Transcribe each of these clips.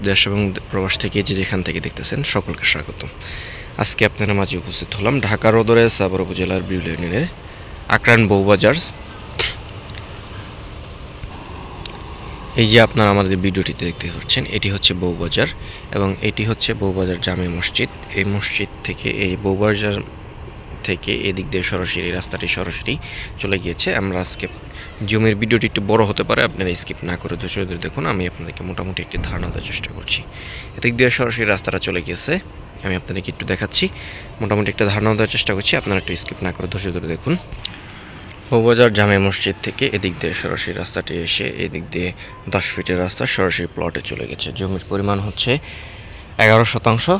দেশ এবং প্রবাস থেকে যেখান থেকে দেখতেছেন সকলকে স্বাগতম। আজকে আপনাদের মাঝে উপস্থিত হলাম ঢাকা সদরে সাভার উপজেলার বিউল ইউনিয়নের আকরান বউবাজার। এই যে আপনারা আমাদের ভিডিওটিতে দেখতে পাচ্ছেন, এটি হচ্ছে বউবাজার এবং এটি হচ্ছে বউবাজার জামে মসজিদ। এই মসজিদ থেকে এই বউবাজার থেকে এদিক দিয়ে সরাসরি রাস্তাটি সরাসরি চলে গিয়েছে। আমরা আজকে জমির ভিডিওটি একটু বড় হতে পারে, আপনারা স্কিপ না করে ধৈর্য দেখুন। আমি আপনাদেরকে মোটামুটি একটি ধারণা দেওয়ার চেষ্টা করছি। এদিক দিয়ে সরাসরি রাস্তাটা চলে গিয়েছে, আমি আপনাদেরকে একটু দেখাচ্ছি, মোটামুটি একটা ধারণা দেওয়ার চেষ্টা করছি। আপনারা একটু স্কিপ না করে ধৈর্য ধরে দেখুন। বউবাজার জামে মসজিদ থেকে এদিক দিয়ে সরাসরি রাস্তাটি এসে এদিক দিয়ে 10 ফিটের রাস্তা সরাসরি প্লটে চলে গেছে। জমির পরিমাণ হচ্ছে 11%।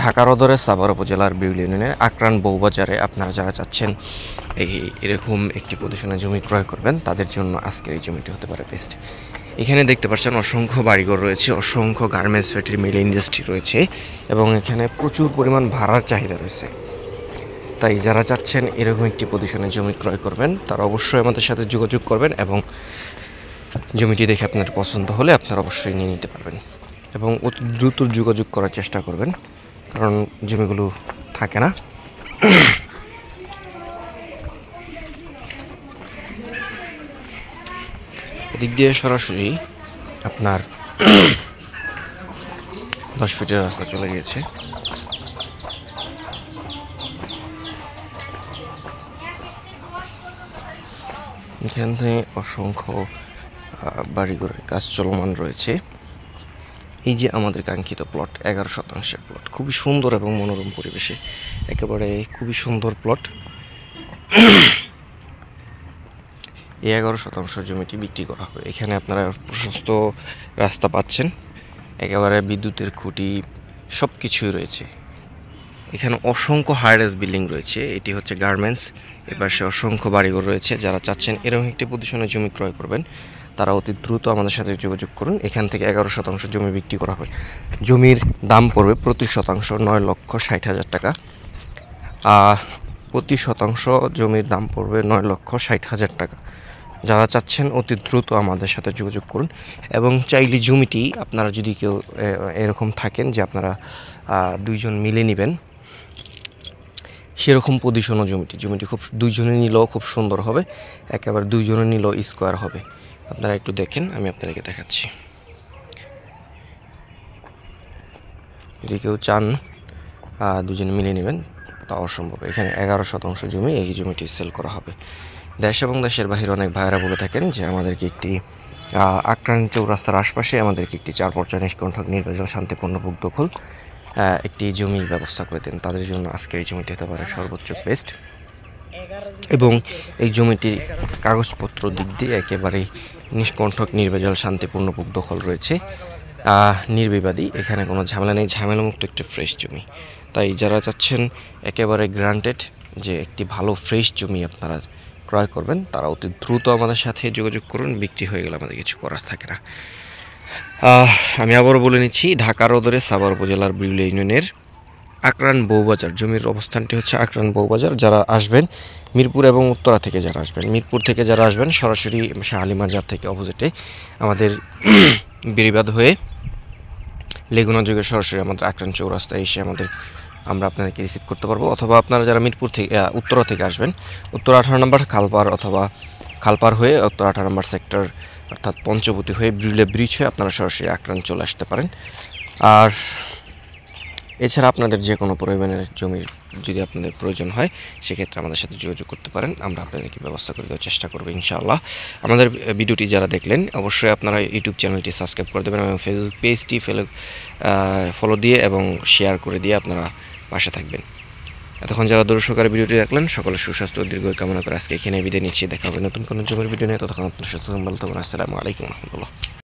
ঢাকা সদরে সাভার উপজেলার বিউল ইউনিয়নের আকরান বউবাজারে আপনারা যারা চাচ্ছেন এরকম একটি পজিশনে জমি ক্রয় করবেন, তাদের জন্য আজকের এই জমিটি হতে পারে বেস্ট। এখানে দেখতে পাচ্ছেন অসংখ্য বাড়িঘর রয়েছে, অসংখ্য গার্মেন্টস ফ্যাক্টরি, মিল ইন্ডাস্ট্রি রয়েছে এবং এখানে প্রচুর পরিমাণ ভাড়ার চাহিদা রয়েছে। তাই যারা চাচ্ছেন এরকম একটি পজিশনে জমি ক্রয় করবেন, তারা অবশ্যই আমাদের সাথে যোগাযোগ করবেন এবং জমিটি দেখে আপনার পছন্দ হলে আপনারা অবশ্যই নিয়ে নিতে পারবেন এবং অতি দ্রুত যোগাযোগ করার চেষ্টা করবেন, কারণ জমিগুলো থাকে না। এদিক দিয়ে সরাসরি আপনার 10 ফিটের রাস্তা চলে গিয়েছে। এখান থেকে অসংখ্য বাড়িঘরের কাজ চলমান রয়েছে। এই যে আমাদের কাঙ্ক্ষিত প্লট 11% প্লট, খুবই সুন্দর এবং মনোরম পরিবেশে, একেবারে খুবই সুন্দর প্লট। এই 11% জমিটি বিক্রি করা হবে। এখানে আপনারা প্রশস্ত রাস্তা পাচ্ছেন, একেবারে বিদ্যুতের খুঁটি সব কিছুই রয়েছে। এখানে অসংখ্য হাইরাইজ বিল্ডিং রয়েছে, এটি হচ্ছে গার্মেন্টস। এপাশে অসংখ্য বাড়িঘর রয়েছে। যারা চাচ্ছেন এরকম একটি পজিশনে জমি ক্রয় করবেন, তারা অতি দ্রুত আমাদের সাথে যোগাযোগ করুন। এখান থেকে 11% জমি বিক্রি করা হবে। জমির দাম পড়বে প্রতি শতাংশ 9,60,000 টাকা। প্রতি শতাংশ জমির দাম পড়বে 9,60,000 টাকা। যারা চাচ্ছেন অতি দ্রুত আমাদের সাথে যোগাযোগ করুন এবং চাইলে জমিটি আপনারা যদি কেউ এরকম থাকেন যে আপনারা 2 জন মিলে নেবেন, সেরকম পজিশনও জমিটি খুব 2 জনে নিলেও খুব সুন্দর হবে, একেবারে 2 জনে নিলেও স্কোয়ার হবে। আপনারা একটু দেখেন, আমি আপনাদেরকে দেখাচ্ছি। যদি কেউ চান 2 জন মিলে নেবেন, তা অসম্ভব। এখানে 11% জমি, এই জমিটি সেল করা হবে। দেশ এবং দেশের বাহিরে অনেক ভাইয়েরা বলে থাকেন যে আমাদেরকে একটি আকরান চৌরাস্তার আশপাশে আমাদেরকে একটি 4 পর্যায় নিষ্কণ্ঠক নির্ভেজাল শান্তিপূর্ণ বুক দখল একটি জমির ব্যবস্থা করে দেন। তাদের জন্য আজকের এই জমিটি হতে পারে সর্বোচ্চ বেস্ট এবং এই জমিটির কাগজপত্র দিক দিয়ে একেবারেই নিষ্কণ্ঠক নির্ভেজাল শান্তিপূর্ণ বুক দখল রয়েছে, নির্বিবাদী। এখানে কোনো ঝামেলা নেই, ঝামেলামুক্ত একটি ফ্রেশ জমি। তাই যারা চাচ্ছেন একেবারে গ্রান্টেড যে একটি ভালো ফ্রেশ জমি আপনারা ক্রয় করবেন, তারা অতি দ্রুত আমাদের সাথে যোগাযোগ করুন। বিক্রি হয়ে গেলে আমাদের কিছু করার থাকে না। আমি আবারও বলে নিচ্ছি, ঢাকা সদরে সাভার উপজেলার বিউল ইউনিয়নের আকরান বউবাজার জমির অবস্থানটি হচ্ছে আকরান বউবাজার। যারা আসবেন মিরপুর এবং উত্তরা থেকে যারা আসবেন, মিরপুর থেকে যারা আসবেন সরাসরি শাহ আলী মাজার থেকে অপোজিটে আমাদের বেড়িবাঁধ হয়ে লেগুনা যুগে সরাসরি আমাদের আকরান চৌরাস্তায় এসে আমরা আপনাদেরকে রিসিভ করতে পারবো। অথবা আপনারা যারা মিরপুর থেকে উত্তরা থেকে আসবেন, উত্তর 18 নম্বর খালপার অথবা খালপার হয়ে উত্তর 18 নম্বর সেক্টর অর্থাৎ পঞ্চবতী হয়ে বিউলে ব্রিজ হয়ে আপনারা সরাসরি আকরান চলে আসতে পারেন। আর এছাড়া আপনাদের যে কোনো পরিমাণের জমির যদি আপনাদের প্রয়োজন হয়, সেক্ষেত্রে আমাদের সাথে যোগাযোগ করতে পারেন। আমরা আপনাদেরকে ব্যবস্থা করে দেওয়ার চেষ্টা করবো ইনশাআল্লাহ। আমাদের ভিডিওটি যারা দেখলেন, অবশ্যই আপনারা ইউটিউব চ্যানেলটি সাবস্ক্রাইব করে দেবেন এবং ফেসবুক পেজটি ফলো দিয়ে এবং শেয়ার করে দিয়ে আপনারা পাশে থাকবেন। এতক্ষণ যারা দর্শকের ভিডিওটি দেখলেন, সকলের সুস্বাস্থ্য ও দীর্ঘ কামনা করে আজকে এখানে বিদায় নিচ্ছি। দেখা হবে নতুন কোনো জমির ভিডিও নিয়ে। ততক্ষণ আপনার সুস্থ ভালো থাকুন। আসসালামু আলাইকুম রহমতুল্লাহ।